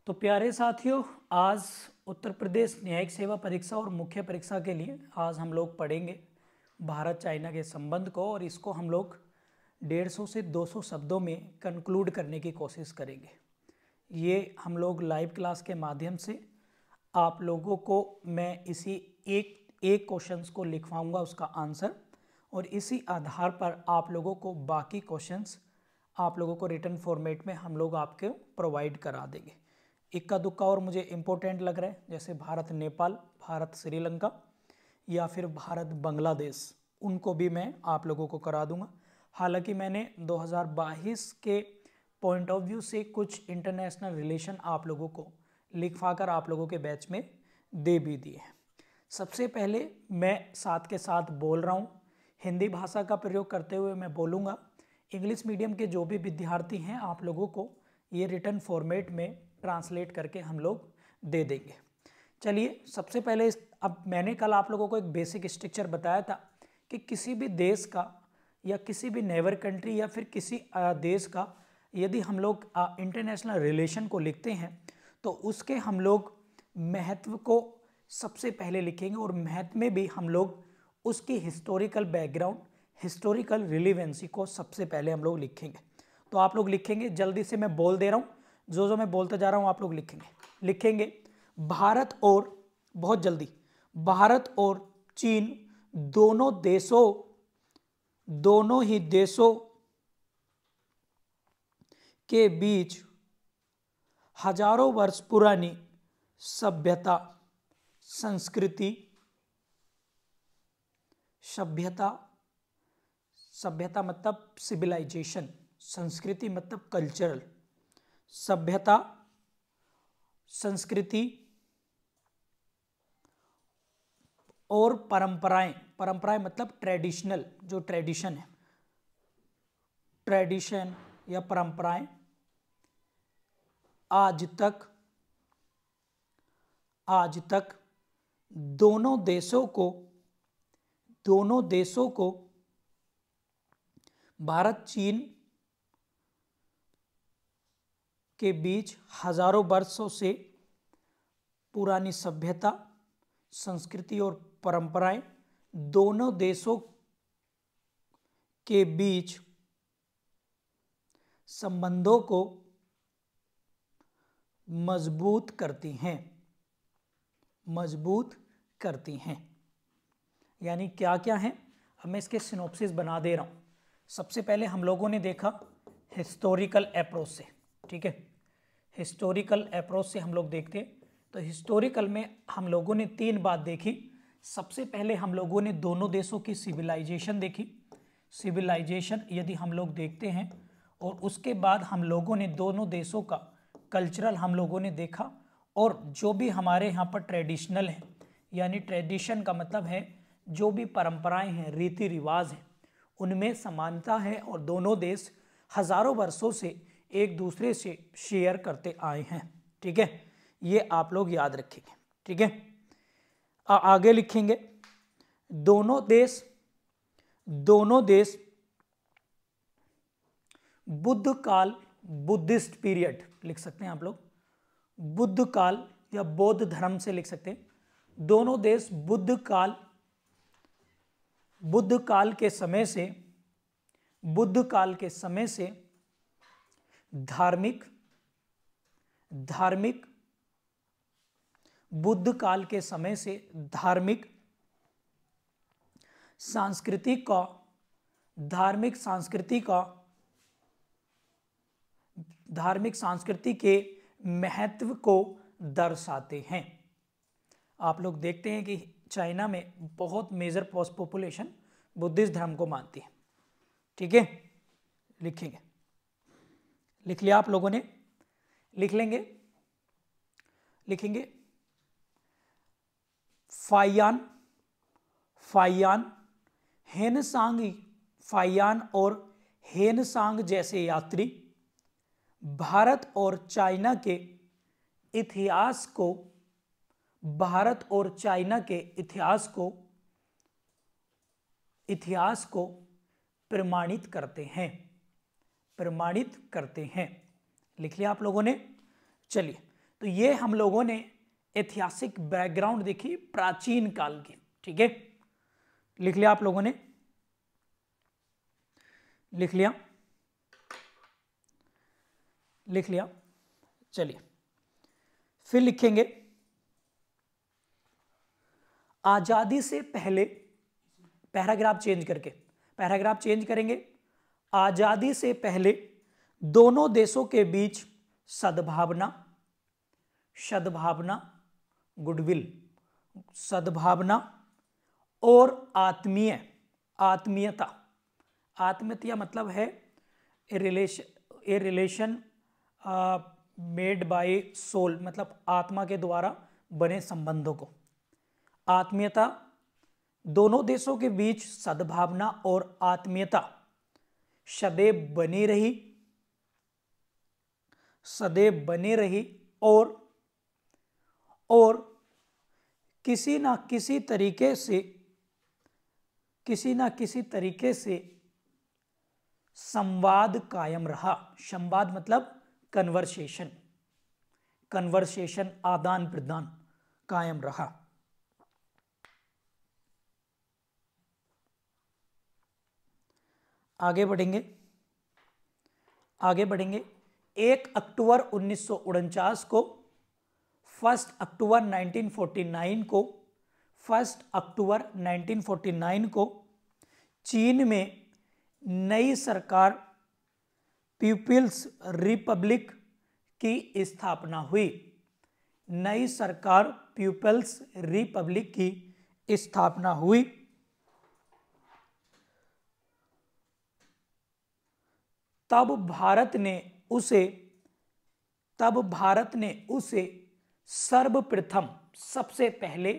तो प्यारे साथियों, आज उत्तर प्रदेश न्यायिक सेवा परीक्षा और मुख्य परीक्षा के लिए आज हम लोग पढ़ेंगे भारत चाइना के संबंध को, और इसको हम लोग 150 से 200 शब्दों में कंक्लूड करने की कोशिश करेंगे। ये हम लोग लाइव क्लास के माध्यम से आप लोगों को मैं इसी एक क्वेश्चंस को लिखवाऊंगा, उसका आंसर, और इसी आधार पर आप लोगों को बाकी क्वेश्चंस आप लोगों को रिटन फॉर्मेट में हम लोग आपको प्रोवाइड करा देंगे। इक्का दुक्का और मुझे इम्पोर्टेंट लग रहा है, जैसे भारत नेपाल, भारत श्रीलंका या फिर भारत बांग्लादेश, उनको भी मैं आप लोगों को करा दूंगा। हालांकि मैंने 2022 के पॉइंट ऑफ व्यू से कुछ इंटरनेशनल रिलेशन आप लोगों को लिखवाकर आप लोगों के बैच में दे भी दिए हैं। सबसे पहले मैं साथ के साथ बोल रहा हूँ, हिंदी भाषा का प्रयोग करते हुए मैं बोलूँगा। इंग्लिश मीडियम के जो भी विद्यार्थी हैं आप लोगों को ये रिटन फॉर्मेट में ट्रांसलेट करके हम लोग दे देंगे। चलिए, सबसे पहले अब मैंने कल आप लोगों को एक बेसिक स्ट्रक्चर बताया था कि किसी भी देश का या किसी भी नेबर कंट्री या फिर किसी देश का यदि हम लोग इंटरनेशनल रिलेशन को लिखते हैं तो उसके हम लोग महत्व को सबसे पहले लिखेंगे, और महत्व में भी हम लोग उसकी हिस्टोरिकल बैकग्राउंड, हिस्टोरिकल रिलेवेंसी को सबसे पहले हम लोग लिखेंगे। तो आप लोग लिखेंगे, जल्दी से मैं बोल दे रहा हूँ, जो मैं बोलते जा रहा हूँ आप लोग लिखेंगे भारत और, बहुत जल्दी, भारत और चीन दोनों ही देशों के बीच हजारों वर्ष पुरानी सभ्यता मतलब सिविलाइजेशन, संस्कृति मतलब कल्चरल, सभ्यता, संस्कृति और परंपराएं मतलब ट्रेडिशनल, जो ट्रेडिशन है, ट्रेडिशन या परंपराएं आज तक दोनों देशों को भारत चीन के बीच हजारों वर्षों से पुरानी सभ्यता, संस्कृति और परंपराएं दोनों देशों के बीच संबंधों को मजबूत करती हैं। यानी क्या क्या है, अब मैं इसके सिनॉप्सिस बना दे रहा हूं। सबसे पहले हम लोगों ने देखा हिस्टोरिकल अप्रोच से, ठीक है, हिस्टोरिकल अप्रोच से हम लोग देखते हैं। तो हिस्टोरिकल में हम लोगों ने 3 बात देखी। सबसे पहले हम लोगों ने दोनों देशों की सिविलाइजेशन देखी, सिविलाइजेशन यदि हम लोग देखते हैं, और उसके बाद हम लोगों ने दोनों देशों का कल्चरल हम लोगों ने देखा, और जो भी हमारे यहाँ पर ट्रेडिशनल है, यानी ट्रेडिशन का मतलब है जो भी परंपराएं हैं, रीति रिवाज हैं, उनमें समानता है, और दोनों देश हजारों वर्षों से एक दूसरे से शेयर करते आए हैं। ठीक है, ये आप लोग याद रखेंगे। ठीक है, आगे लिखेंगे दोनों देश बुद्ध काल, बुद्धिस्ट पीरियड लिख सकते हैं आप लोग, बुद्ध काल या बौद्ध धर्म से लिख सकते हैं। दोनों देश बुद्ध काल के समय से धार्मिक, बुद्ध काल के समय से धार्मिक सांस्कृति के महत्व को दर्शाते हैं। आप लोग देखते हैं कि चाइना में बहुत मेजर पॉपुलेशन बुद्धिस्ट धर्म को मानती है। ठीक है, लिखेंगे, लिख लिया आप लोगों ने, लिखेंगे फाइयान और हेनसांग जैसे यात्री भारत और चाइना के इतिहास को प्रमाणित करते हैं। लिख लिया आप लोगों ने। चलिए, तो ये हम लोगों ने ऐतिहासिक बैकग्राउंड देखी प्राचीन काल की। ठीक है, लिख लिया आप लोगों ने? लिख लिया? लिख लिया? चलिए फिर लिखेंगे, आजादी से पहले, पैराग्राफ चेंज करके, पैराग्राफ चेंज करेंगे। आजादी से पहले दोनों देशों के बीच सद्भावना, सद्भावना, गुडविल, सद्भावना और आत्मीय, आत्मीयता, आत्मीयता मतलब है a relation made by soul, मतलब आत्मा के द्वारा बने संबंधों को, आत्मीयता, दोनों देशों के बीच सद्भावना और आत्मीयता सदैव बनी रही, सदैव बनी रही और किसी ना किसी तरीके से, किसी ना किसी तरीके से संवाद कायम रहा। संवाद मतलब कन्वर्सेशन, कन्वर्सेशन, आदान प्रदान कायम रहा। आगे बढ़ेंगे, आगे बढ़ेंगे। 1 अक्टूबर 1949 को, 1 अक्टूबर 1949 को, 1 अक्टूबर 1949 को चीन में नई सरकार पीपल्स रिपब्लिक की स्थापना हुई। नई सरकार पीपल्स रिपब्लिक की स्थापना हुई। तब भारत ने उसे सर्वप्रथम, सबसे पहले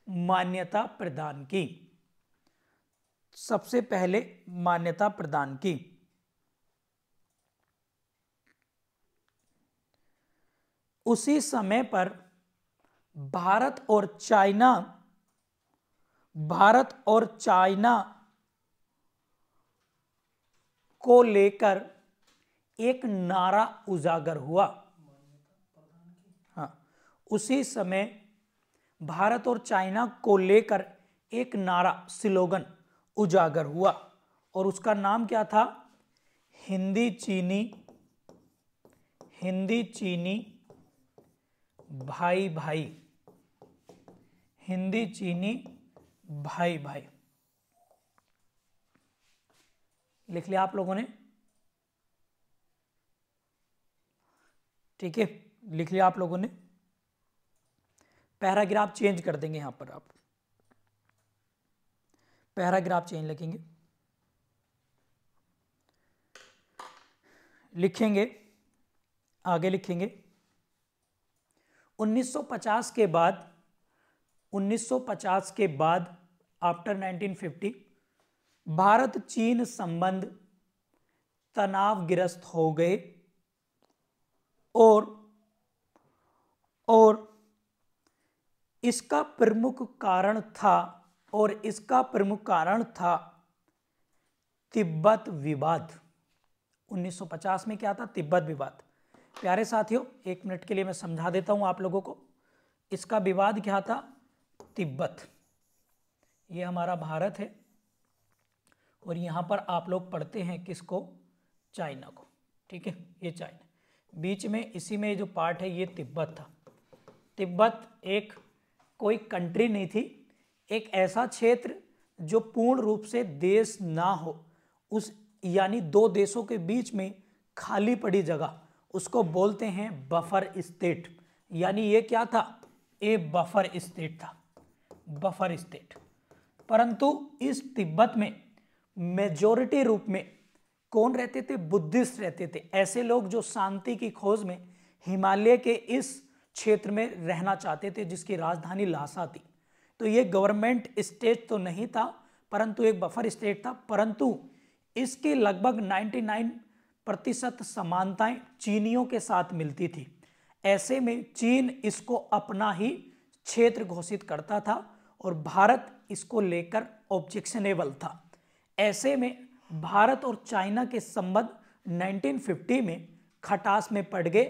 मान्यता प्रदान की, सबसे पहले मान्यता प्रदान की। उसी समय पर भारत और चाइना को लेकर एक नारा उजागर हुआ। हाँ, उसी समय भारत और चाइना को लेकर एक नारा, स्लोगन उजागर हुआ और उसका नाम क्या था? हिंदी चीनी भाई भाई, हिंदी चीनी भाई भाई। लिख लिया आप लोगों ने? ठीक है, लिख लिया आप लोगों ने? पैराग्राफ चेंज कर देंगे, यहां पर आप पैराग्राफ चेंज लिखेंगे, लिखेंगे, आगे लिखेंगे। 1950 के बाद, 1950 के बाद आफ्टर 1950 भारत चीन संबंध तनावग्रस्त हो गए और इसका प्रमुख कारण था तिब्बत विवाद। 1950 में क्या था? तिब्बत विवाद। प्यारे साथियों, 1 मिनट के लिए मैं समझा देता हूं आप लोगों को। इसका विवाद क्या था? तिब्बत। ये हमारा भारत है और यहां पर आप लोग पढ़ते हैं किसको? चाइना को। ठीक है, ये चाइना, बीच में इसी में जो पार्ट है ये तिब्बत था। तिब्बत एक कोई कंट्री नहीं थी, एक ऐसा क्षेत्र जो पूर्ण रूप से देश ना हो, उस यानी 2 देशों के बीच में खाली पड़ी जगह, उसको बोलते हैं बफर स्टेट। यानी ये क्या था? ये बफर स्टेट था, बफर स्टेट। परंतु इस तिब्बत में मेजॉरिटी रूप में कौन रहते थे? बुद्धिस्ट रहते थे। ऐसे लोग जो शांति की खोज में हिमालय के इस क्षेत्र में रहना चाहते थे, जिसकी राजधानी लासा थी। तो ये गवर्नमेंट स्टेट तो नहीं था, परंतु एक बफर स्टेट था। परंतु इसकी लगभग 99% समानताएं चीनियों के साथ मिलती थी। ऐसे में चीन इसको अपना ही क्षेत्र घोषित करता था और भारत इसको लेकर ऑब्जेक्शनेबल था। ऐसे में भारत और चाइना के संबंध 1950 में खटास में पड़ गए,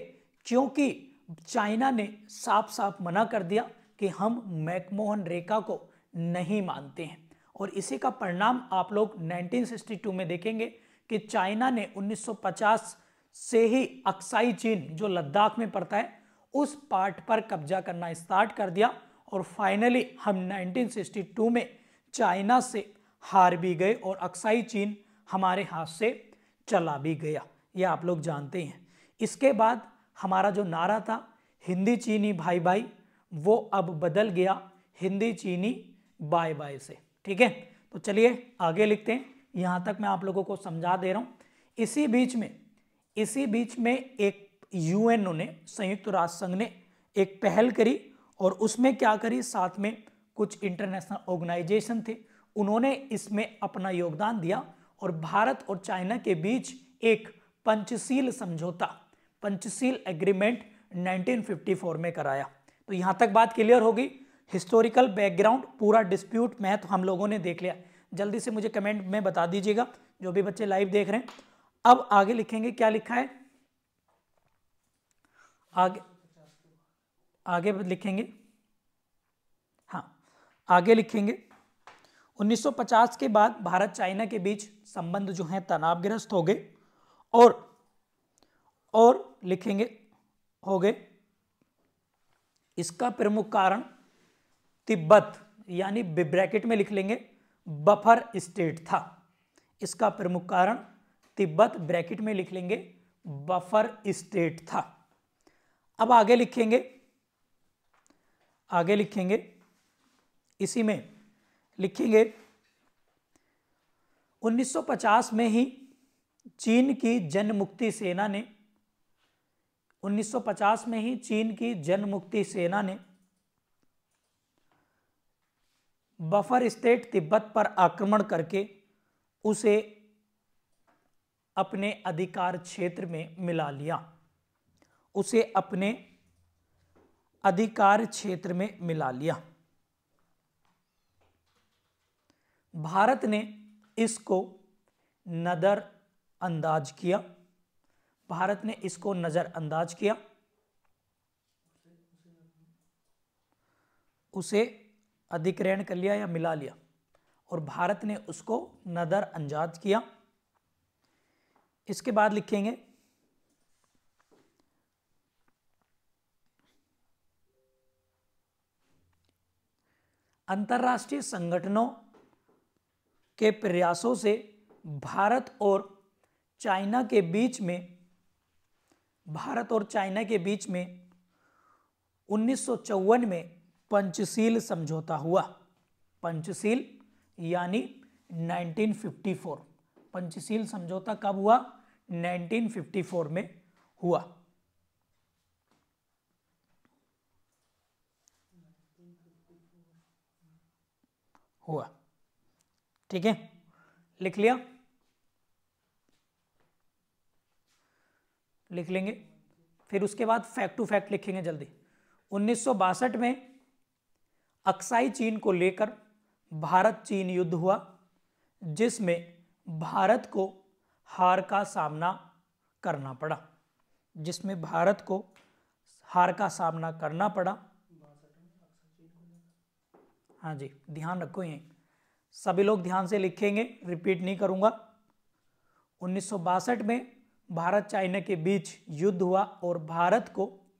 क्योंकि चाइना ने साफ साफ मना कर दिया कि हम मैकमोहन रेखा को नहीं मानते हैं, और इसी का परिणाम आप लोग 1962 में देखेंगे कि चाइना ने 1950 से ही अक्साई चीन जो लद्दाख में पड़ता है उस पार्ट पर कब्जा करना स्टार्ट कर दिया, और फाइनली हम 1962 में चाइना से हार भी गए और अक्साई चीन हमारे हाथ से चला भी गया, ये आप लोग जानते हैं। इसके बाद हमारा जो नारा था हिंदी चीनी भाई भाई, वो अब बदल गया हिंदी चीनी बाय बाय से। ठीक है, तो चलिए आगे लिखते हैं। यहाँ तक मैं आप लोगों को समझा दे रहा हूँ। इसी बीच में एक यूएनओ ने, संयुक्त राष्ट्र संघ ने एक पहल करी, और उसमें क्या करी, साथ में कुछ इंटरनेशनल ऑर्गेनाइजेशन थे, उन्होंने इसमें अपना योगदान दिया, और भारत और चाइना के बीच एक पंचशील समझौता, पंचशील एग्रीमेंट 1954 में कराया। तो यहाँ तक बात क्लियर होगी। हिस्टोरिकल बैकग्राउंड पूरा डिस्प्यूट मैथ हम लोगों ने देख लिया। जल्दी से मुझे कमेंट में बता दीजिएगा जो भी बच्चे लाइव देख रहे हैं। अब आगे लिखेंगे, क्या लिखा है आगे लिखेंगे, हाँ आगे लिखेंगे 1950 के बाद भारत चाइना के बीच संबंध जो हैं तनावग्रस्त हो गए, और लिखेंगे हो गए। इसका प्रमुख कारण तिब्बत, यानी ब्रैकेट में लिख लेंगे बफर स्टेट था। इसका प्रमुख कारण तिब्बत, ब्रैकेट में लिख लेंगे बफर स्टेट था। अब आगे लिखेंगे इसी में लिखेंगे 1950 में ही चीन की जनमुक्ति सेना ने 1950 में ही चीन की जनमुक्ति सेना ने बफर स्टेट तिब्बत पर आक्रमण करके उसे अपने अधिकार क्षेत्र में मिला लिया, उसे अपने अधिकार क्षेत्र में मिला लिया। भारत ने इसको नजरअंदाज किया, भारत ने इसको नजरअंदाज किया, उसे अधिग्रहण कर लिया या मिला लिया, और भारत ने उसको नजरअंदाज किया। इसके बाद लिखेंगे अंतर्राष्ट्रीय संगठनों के प्रयासों से भारत और चाइना के बीच में 1954 में पंचशील समझौता हुआ। पंचशील यानी 1954। पंचशील समझौता कब हुआ? 1954 में हुआ। ठीक है, लिख लिया, लिख लेंगे। फिर उसके बाद फैक्ट टू फैक्ट लिखेंगे जल्दी। 1962 में अक्साई चीन को लेकर भारत चीन युद्ध हुआ, जिसमें भारत को हार का सामना करना पड़ा, जिसमें भारत को हार का सामना करना पड़ा। हाँ जी, ध्यान रखो, ये सभी लोग ध्यान से लिखेंगे, रिपीट नहीं करूंगा। 1962 में भारत चाइना के बीच युद्ध हुआ और भारत को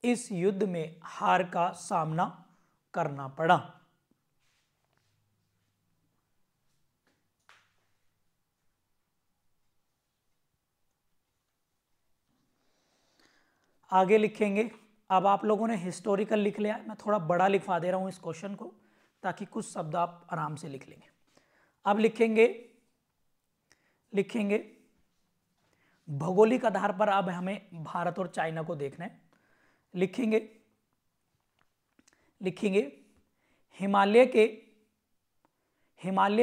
इस युद्ध में हार का सामना करना पड़ा। आगे लिखेंगे। अब आप लोगों ने हिस्टोरिकल लिख लिया, मैं थोड़ा बड़ा लिखवा दे रहा हूं इस क्वेश्चन को, ताकि कुछ शब्द आप आराम से लिख लेंगे। अब लिखेंगे भौगोलिक आधार पर। अब हमें भारत और चाइना को देखना है। लिखेंगे हिमालय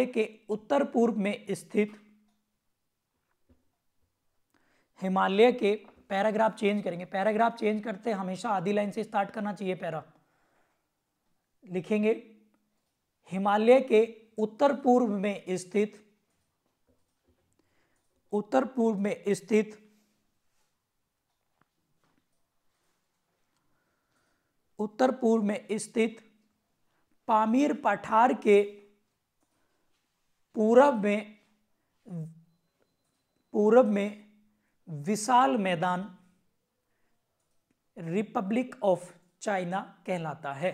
के उत्तर पूर्व में स्थित, हिमालय के, पैराग्राफ चेंज करेंगे, पैराग्राफ चेंज करते हमेशा आधी लाइन से स्टार्ट करना चाहिए पैरा। लिखेंगे हिमालय के उत्तर पूर्व में स्थित उत्तर पूर्व में स्थित पामीर पठार के पूरब में विशाल मैदान रिपब्लिक ऑफ चाइना कहलाता है।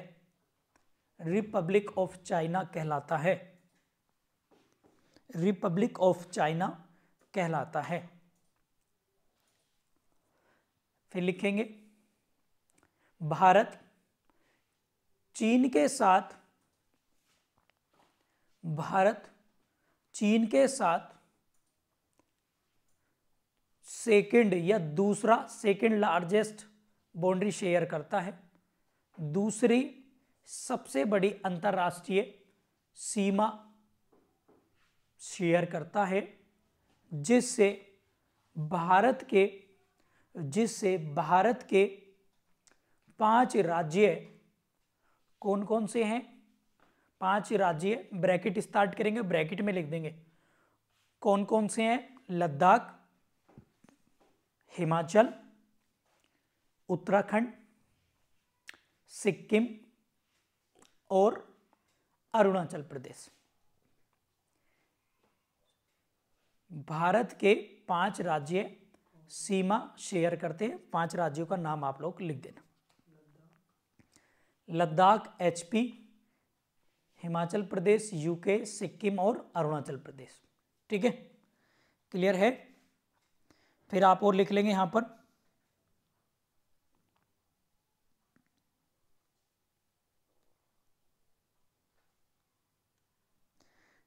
रिपब्लिक ऑफ चाइना कहलाता है। रिपब्लिक ऑफ चाइना कहलाता है। फिर लिखेंगे भारत चीन के साथ सेकंड या दूसरा सेकंड लार्जेस्ट बाउंड्री शेयर करता है, दूसरी सबसे बड़ी अंतर्राष्ट्रीय सीमा शेयर करता है, जिससे भारत के 5 राज्य कौन कौन से हैं? 5 राज्य ब्रैकेट स्टार्ट करेंगे, ब्रैकेट में लिख देंगे कौन कौन से हैं। लद्दाख, हिमाचल, उत्तराखंड, सिक्किम और अरुणाचल प्रदेश। भारत के 5 राज्य सीमा शेयर करते हैं। 5 राज्यों का नाम आप लोग लिख देना। लद्दाख HP, हिमाचल प्रदेश UK, सिक्किम और अरुणाचल प्रदेश। ठीक है, क्लियर है। फिर आप और लिख लेंगे यहां पर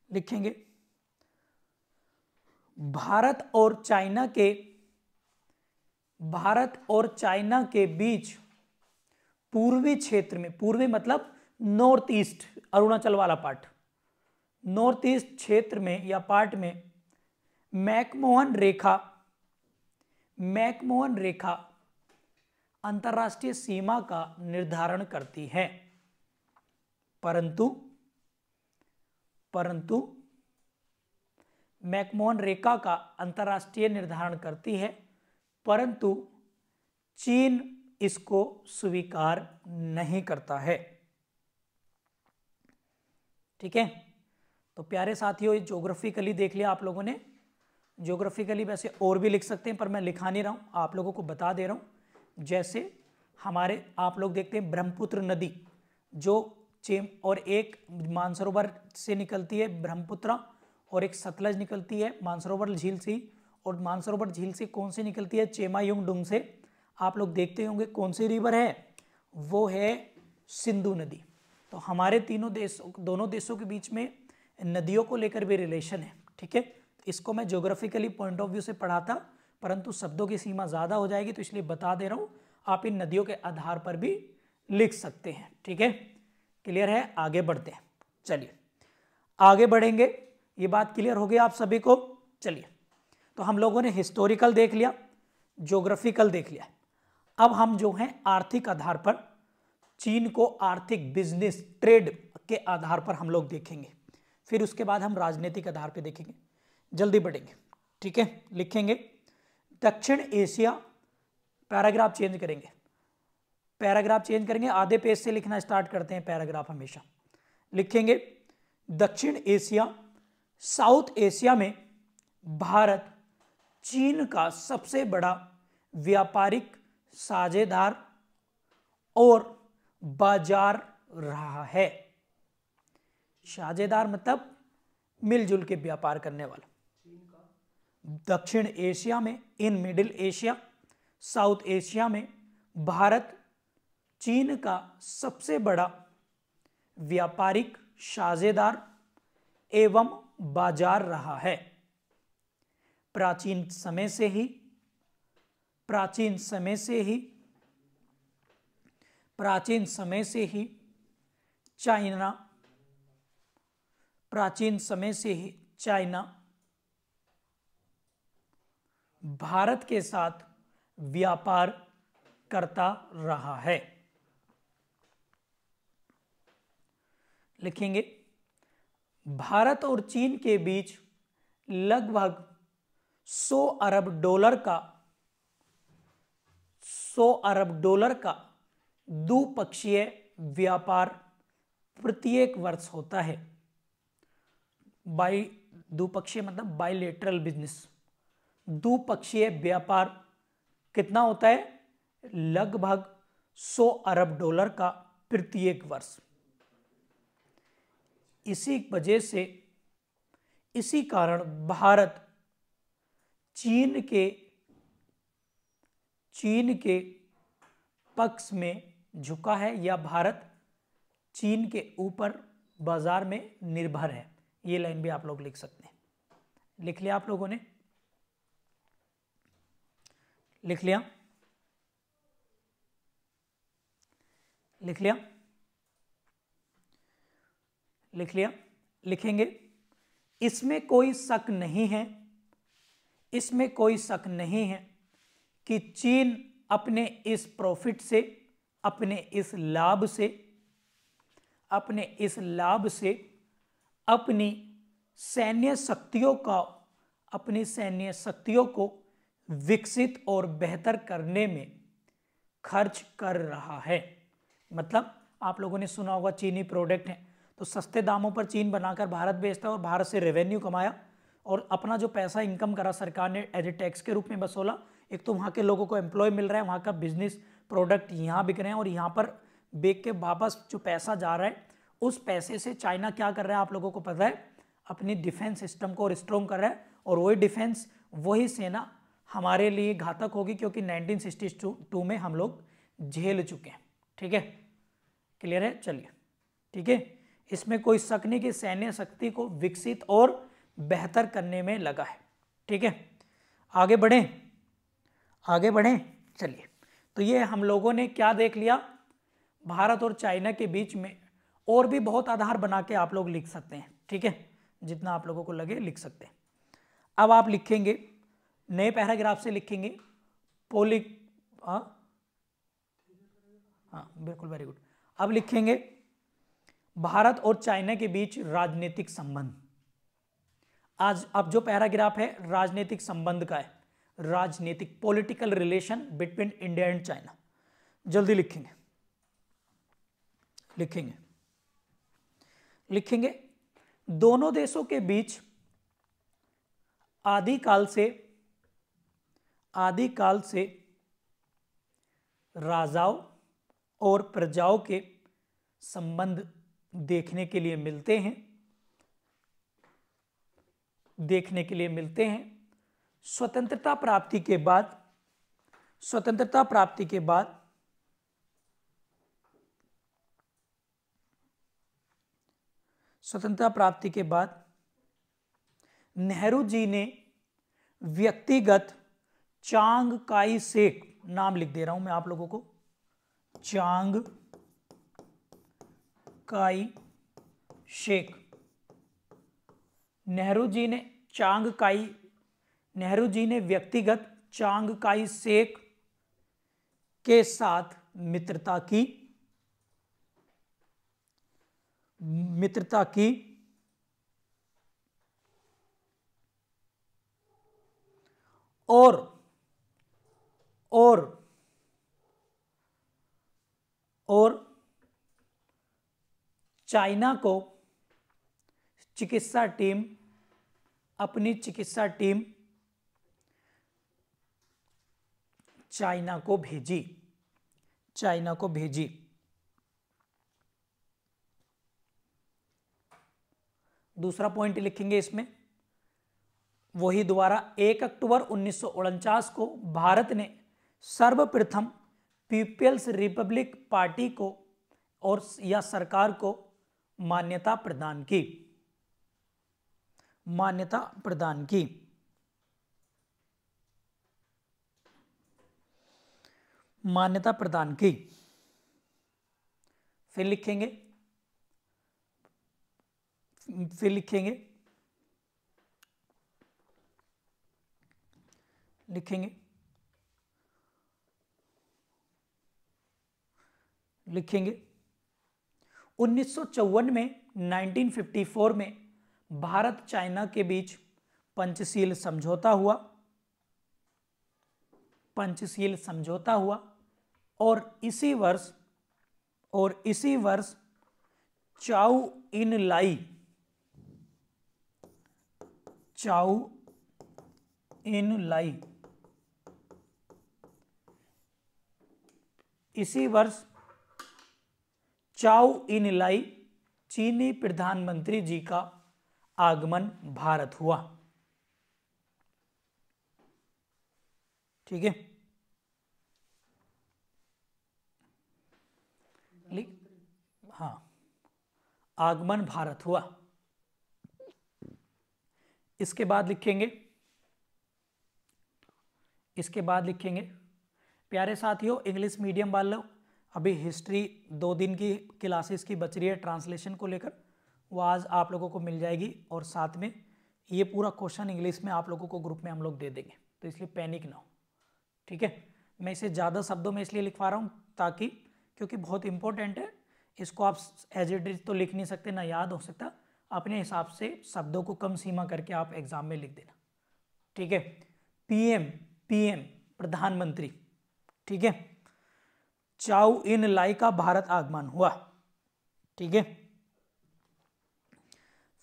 लिखेंगे भारत और चाइना के बीच पूर्वी क्षेत्र में, पूर्वी मतलब नॉर्थ ईस्ट, अरुणाचल वाला पार्ट, नॉर्थ ईस्ट क्षेत्र में या पार्ट में मैकमोहन रेखा अंतर्राष्ट्रीय सीमा का निर्धारण करती है, परंतु मैकमोहन रेखा का अंतर्राष्ट्रीय निर्धारण करती है, परंतु चीन इसको स्वीकार नहीं करता है। ठीक है, तो प्यारे साथियों, ये ज्योग्राफिकली देख लिया आप लोगों ने। ज्योग्राफिकली वैसे और भी लिख सकते हैं, पर मैं लिखा नहीं रहा हूं, आप लोगों को बता दे रहा हूं। जैसे हमारे आप लोग देखते हैं ब्रह्मपुत्र नदी जो और एक मानसरोवर से निकलती है ब्रह्मपुत्र, और एक सतलज निकलती है मानसरोवर झील से, और मानसरोवर झील से कौन सी निकलती है? चेमायुंगडुंग से। आप लोग देखते होंगे कौन सी रिवर है, वो है सिंधु नदी। तो हमारे दोनों देशों के बीच में नदियों को लेकर भी रिलेशन है। ठीक है, इसको मैं ज्योग्राफिकली पॉइंट ऑफ व्यू से पढ़ा था, परंतु शब्दों की सीमा ज़्यादा हो जाएगी, तो इसलिए बता दे रहा हूँ, आप इन नदियों के आधार पर भी लिख सकते हैं। ठीक है, क्लियर है। आगे बढ़ते हैं, चलिए आगे बढ़ेंगे। ये बात क्लियर हो गई आप सभी को। चलिए, तो हम लोगों ने हिस्टोरिकल देख लिया, ज्योग्राफिकल देख लिया। अब हम जो हैं आर्थिक आधार पर चीन को आर्थिक, बिजनेस, ट्रेड के आधार पर हम लोग देखेंगे। फिर उसके बाद हम राजनीतिक आधार पर देखेंगे। जल्दी बढ़ेंगे। ठीक है, लिखेंगे दक्षिण एशिया, पैराग्राफ चेंज करेंगे, आधे पेज से लिखना स्टार्ट करते हैं पैराग्राफ हमेशा। लिखेंगे दक्षिण एशिया, साउथ एशिया में भारत चीन का सबसे बड़ा व्यापारिक साझेदार और बाजार रहा है। साझेदार मतलब मिलजुल के व्यापार करने वाला। दक्षिण एशिया में, in middle Asia, south Asia में भारत चीन का सबसे बड़ा व्यापारिक साझेदार एवं बाजार रहा है। प्राचीन समय से ही चाइना भारत के साथ व्यापार करता रहा है। लिखेंगे भारत और चीन के बीच लगभग 100 अरब डॉलर का द्विपक्षीय व्यापार प्रत्येक वर्ष होता है। द्विपक्षीय मतलब बाइलेटरल बिजनेस। द्विपक्षीय व्यापार कितना होता है? लगभग 100 अरब डॉलर का प्रत्येक वर्ष। इसी वजह से, इसी कारण भारत चीन के पक्ष में झुका है, या भारत चीन के ऊपर बाजार में निर्भर है। ये लाइन भी आप लोग लिख सकते हैं। लिख लिया आप लोगों ने? लिख लिया? लिख लिया? लिख लिया? लिखेंगे। इसमें कोई शक नहीं है, इसमें कोई शक नहीं है कि चीन अपने इस प्रॉफिट से, अपने इस लाभ से अपनी सैन्य शक्तियों को विकसित और बेहतर करने में खर्च कर रहा है। मतलब आप लोगों ने सुना होगा चीनी प्रोडक्ट हैं, तो सस्ते दामों पर चीन बनाकर भारत बेचता है और भारत से रेवेन्यू कमाया और अपना जो पैसा इनकम करा सरकार ने एज ए टैक्स के रूप में वसूला। एक तो वहाँ के लोगों को एम्प्लॉय मिल रहा है, वहाँ का बिजनेस प्रोडक्ट यहाँ बिक रहे हैं और यहाँ पर बेच के वापस जो पैसा जा रहा है, उस पैसे से चाइना क्या कर रहा है आप लोगों को पता है? अपनी डिफेंस सिस्टम को स्ट्रॉन्ग कर रहा है। और वही डिफेंस, वही सेना हमारे लिए घातक होगी, क्योंकि 1962 में हम लोग झेल चुके हैं। ठीक है, क्लियर है? चलिए, ठीक है, इसमें कोई शक नहीं कि सैन्य शक्ति को विकसित और बेहतर करने में लगा है। ठीक है, आगे बढ़ें, आगे बढ़ें। चलिए, तो ये हम लोगों ने क्या देख लिया? भारत और चाइना के बीच में और भी बहुत आधार बना के आप लोग लिख सकते हैं। ठीक है, जितना आप लोगों को लगे लिख सकते हैं। अब आप लिखेंगे, नए पैराग्राफ से लिखेंगे हाँ बिल्कुल, वेरी गुड। अब लिखेंगे भारत और चाइना के बीच राजनीतिक संबंध। आज अब जो पैराग्राफ है राजनीतिक संबंध का है, राजनीतिक political relation between India and China. जल्दी लिखेंगे, लिखेंगे, लिखेंगे। दोनों देशों के बीच आदिकाल से राजाओं और प्रजाओं के संबंध देखने के लिए मिलते हैं, स्वतंत्रता प्राप्ति के बाद नेहरू जी ने व्यक्तिगत चांग काई शेक, नाम लिख दे रहा हूं मैं आप लोगों को, चांग काई शेक, नेहरू जी ने व्यक्तिगत चांग काई शेक के साथ मित्रता की और चाइना को अपनी चिकित्सा टीम चाइना को भेजी। दूसरा पॉइंट लिखेंगे इसमें, वही दोबारा 1 अक्टूबर 1949 को भारत ने सर्वप्रथम पीपल्स रिपब्लिक पार्टी को और या सरकार को मान्यता प्रदान की। फिर लिखेंगे 1954 में 1954 में भारत चाइना के बीच पंचशील समझौता हुआ और इसी वर्ष और इसी वर्ष चाउ इन लाई, चाउ इन लाई, इसी वर्ष चाउ इन लाई चीनी प्रधानमंत्री जी का आगमन भारत हुआ। ठीक है, हाँ, आगमन भारत हुआ। इसके बाद लिखेंगे, इसके बाद लिखेंगे प्यारे साथियों, इंग्लिश मीडियम वालों, अभी हिस्ट्री 2 दिन की क्लासेस की बच रही है ट्रांसलेशन को लेकर, वो आज आप लोगों को मिल जाएगी, और साथ में ये पूरा क्वेश्चन इंग्लिश में आप लोगों को ग्रुप में हम लोग दे देंगे, तो इसलिए पैनिक ना हो। ठीक है, मैं इसे ज़्यादा शब्दों में इसलिए लिखवा रहा हूँ ताकि, क्योंकि बहुत इंपॉर्टेंट है, इसको आप एज इट इज तो लिख नहीं सकते, ना याद हो सकता, अपने हिसाब से शब्दों को कम सीमा करके आप एग्जाम में लिख देना। ठीक है, पीएम, पीएम प्रधानमंत्री। ठीक है, चाउ इन लाई का भारत आगमन हुआ। ठीक है,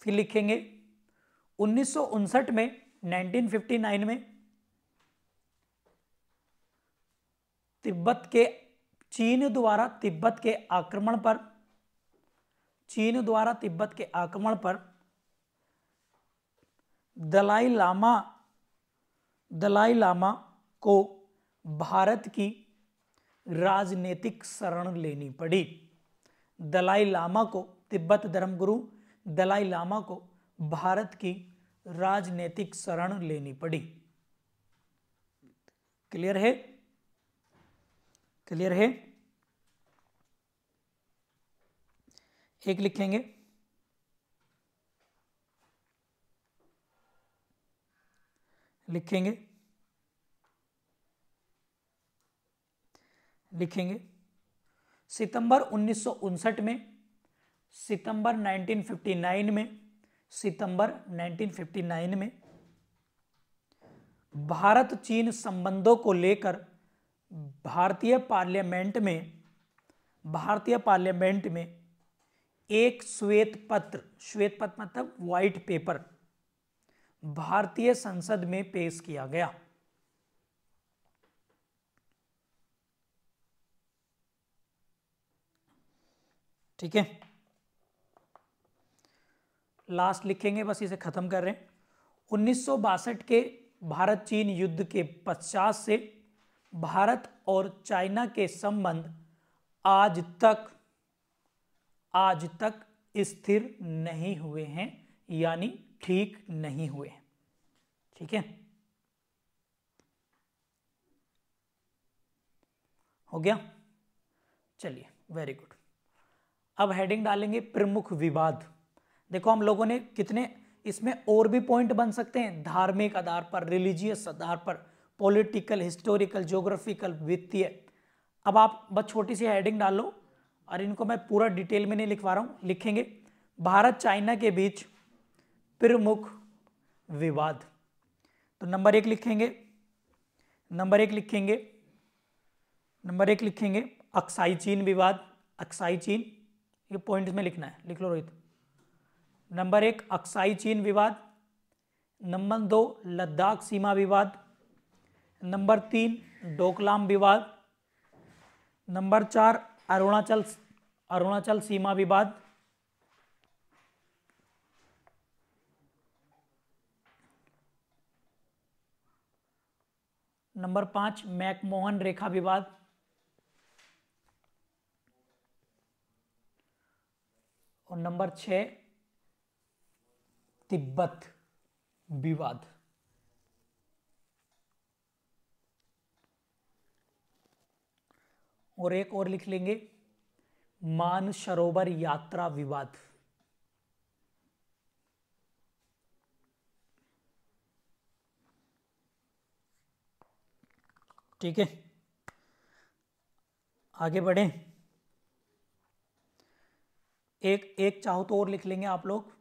फिर लिखेंगे 1959 में, 1959 में तिब्बत के, चीन द्वारा तिब्बत के आक्रमण पर, चीन द्वारा तिब्बत के आक्रमण पर दलाई लामा, दलाई लामा को भारत की राजनीतिक शरण लेनी पड़ी। दलाई लामा को, तिब्बत धर्मगुरु दलाई लामा को भारत की राजनीतिक शरण लेनी पड़ी। क्लियर है? क्लियर है? एक लिखेंगे लिखेंगे लिखेंगे सितंबर 1959 में, सितंबर 1959 में, सितंबर 1959 में भारत चीन संबंधों को लेकर भारतीय पार्लियामेंट में, भारतीय पार्लियामेंट में एक श्वेत पत्र, श्वेत पत्र मतलब व्हाइट पेपर, भारतीय संसद में पेश किया गया। ठीक है, लास्ट लिखेंगे, बस इसे खत्म कर रहे हैं। 1962 के भारत चीन युद्ध के पश्चात से भारत और चाइना के संबंध आज तक स्थिर नहीं हुए हैं, यानी ठीक नहीं हुए हैं। ठीक है, हो गया? चलिए, वेरी गुड। अब हेडिंग डालेंगे प्रमुख विवाद। देखो हम लोगों ने कितने, इसमें और भी पॉइंट बन सकते हैं, धार्मिक आधार पर, रिलीजियस आधार पर, पॉलिटिकल, हिस्टोरिकल, ज्योग्राफिकल, वित्तीय। अब आप बस छोटी सी हेडिंग डालो, और इनको मैं पूरा डिटेल में नहीं लिखवा रहा हूं, लिखेंगे भारत चाइना के बीच प्रमुख विवाद। तो नंबर 1 लिखेंगे, नंबर 1 लिखेंगे, नंबर 1 लिखेंगे अक्साई चीन विवाद। अक्साई चीन, ये पॉइंट में लिखना है, लिख लो रोहित। नंबर 1 अक्साई चीन विवाद। नंबर 2 लद्दाख सीमा विवाद। नंबर 3 डोकलाम विवाद। नंबर 4 अरुणाचल सीमा विवाद। नंबर 5 मैकमोहन रेखा विवाद। और नंबर 6 तिब्बत विवाद। और एक और लिख लेंगे मानसरोवर यात्रा विवाद। ठीक है, आगे बढ़े। एक चाहो तो और लिख लेंगे आप लोग,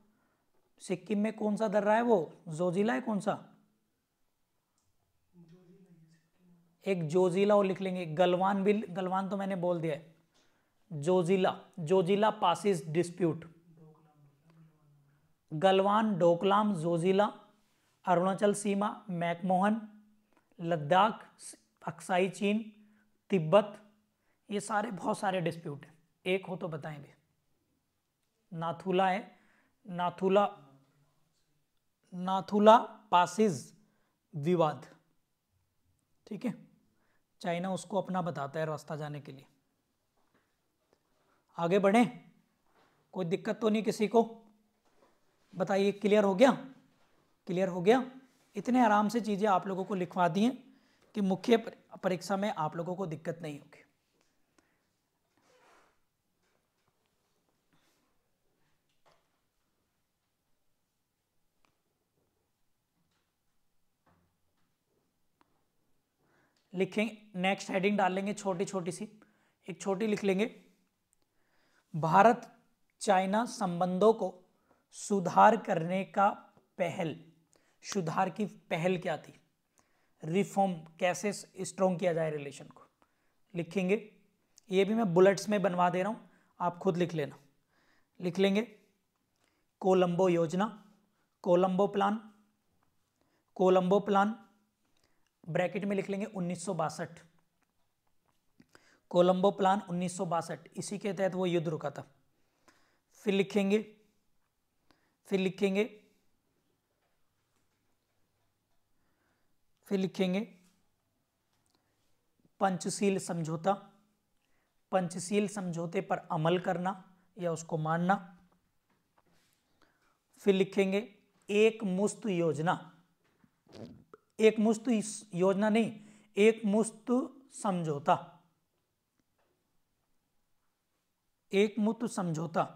सिक्किम में कौन सा दर्रा है, वो जोजिला है, कौन सा, एक जोजिला और लिख लेंगे। गलवान भी, गलवान तो मैंने बोल दिया है, जोजिला, जोजिला पासिस डिस्प्यूट, गलवान, डोकलाम, जोजिला, अरुणाचल सीमा, मैकमोहन, लद्दाख, अक्साई चीन, तिब्बत, ये सारे बहुत सारे डिस्प्यूट हैं, एक हो तो बताएंगे। नाथुला है, नाथुला, नाथुला पासिस विवाद, ठीक है, चाइना उसको अपना बताता है रास्ता जाने के लिए। आगे बढ़े, कोई दिक्कत तो नहीं किसी को? बताइए, क्लियर हो गया? क्लियर हो गया? इतने आराम से चीजें आप लोगों को लिखवा दी हैं कि मुख्य परीक्षा में आप लोगों को दिक्कत नहीं होगी। लिखेंगे, नेक्स्ट हेडिंग डाल लेंगे छोटी छोटी सी, एक छोटी लिख लेंगे, भारत चाइना संबंधों को सुधार करने का पहल। सुधार की पहल क्या थी? रिफॉर्म, कैसे स्ट्रॉन्ग किया जाए रिलेशन को, लिखेंगे। ये भी मैं बुलेट्स में बनवा दे रहा हूं, आप खुद लिख लेना। लिख लेंगे कोलंबो योजना, Colombo plan, Colombo plan, bracket में लिख लेंगे 1962, कोलंबो प्लान 1962, इसी के तहत वो युद्ध रुका था। फिर लिखेंगे, फिर लिखेंगे, फिर लिखेंगे पंचशील समझौता, पंचशील समझौते पर अमल करना या उसको मानना। फिर लिखेंगे एक मुश्त योजना, एक मुश्त योजना नहीं, एक मुश्त समझौता, एक मुश्त समझौता,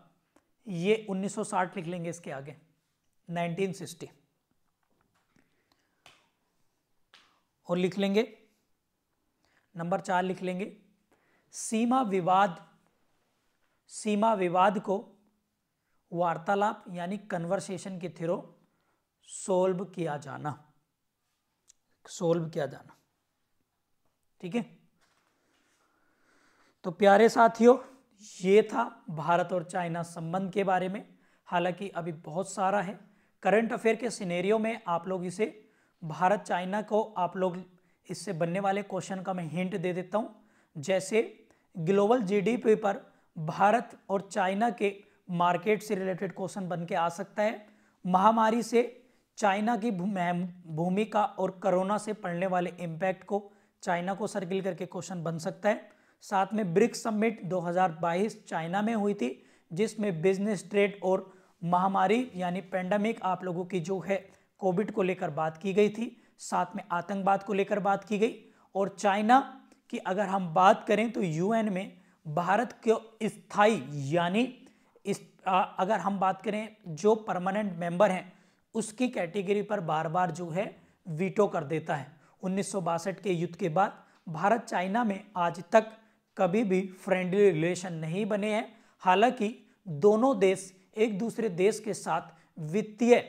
ये 1960 लिख लेंगे इसके आगे, 1960। और लिख लेंगे नंबर 4, लिख लेंगे सीमा विवाद, सीमा विवाद को वार्तालाप यानी कन्वर्सेशन के थ्रू सोल्व किया जाना, सोल्व किया जाना, ठीक है। तो प्यारे साथियों, ये था भारत और चाइना संबंध के बारे में। हालांकि अभी बहुत सारा है, करंट अफेयर के सिनेरियो में आप लोग इसे, भारत चाइना को आप लोग इससे बनने वाले क्वेश्चन का मैं हिंट दे देता हूं। जैसे ग्लोबल जीडीपी पर भारत और चाइना के मार्केट से रिलेटेड क्वेश्चन बन के आ सकता है। महामारी से चाइना की भूमिका और कोरोना से पड़ने वाले इम्पैक्ट को चाइना को सर्किल करके क्वेश्चन बन सकता है। साथ में ब्रिक्स समिट 2022 चाइना में हुई थी, जिसमें बिजनेस, ट्रेड और महामारी यानी पेंडेमिक आप लोगों की जो है कोविड को लेकर बात की गई थी। साथ में आतंकवाद को लेकर बात की गई। और चाइना की अगर हम बात करें तो यूएन में भारत के स्थायी यानी अगर हम बात करें जो परमानेंट मेंबर हैं उसकी कैटेगरी पर बार बार जो है वीटो कर देता है। 1962 के युद्ध के बाद भारत चाइना में आज तक कभी भी फ्रेंडली रिलेशन नहीं बने हैं। हालांकि दोनों देश एक दूसरे देश के साथ वित्तीय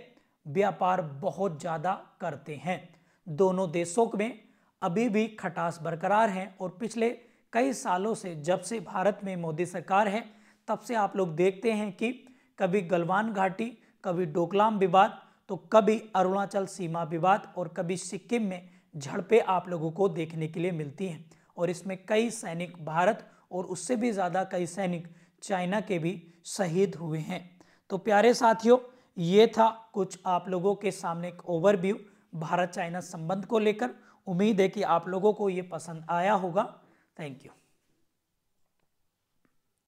व्यापार बहुत ज़्यादा करते हैं। दोनों देशों में अभी भी खटास बरकरार है। और पिछले कई सालों से, जब से भारत में मोदी सरकार है, तब से आप लोग देखते हैं कि कभी गलवान घाटी, कभी डोकलाम विवाद, तो कभी अरुणाचल सीमा विवाद और कभी सिक्किम में झड़पें आप लोगों को देखने के लिए मिलती हैं। और इसमें कई सैनिक भारत और उससे भी ज़्यादा कई सैनिक चाइना के भी शहीद हुए हैं। तो प्यारे साथियों, ये था कुछ आप लोगों के सामने एक ओवरव्यू भारत चाइना संबंध को लेकर। उम्मीद है कि आप लोगों को ये पसंद आया होगा। Thank you.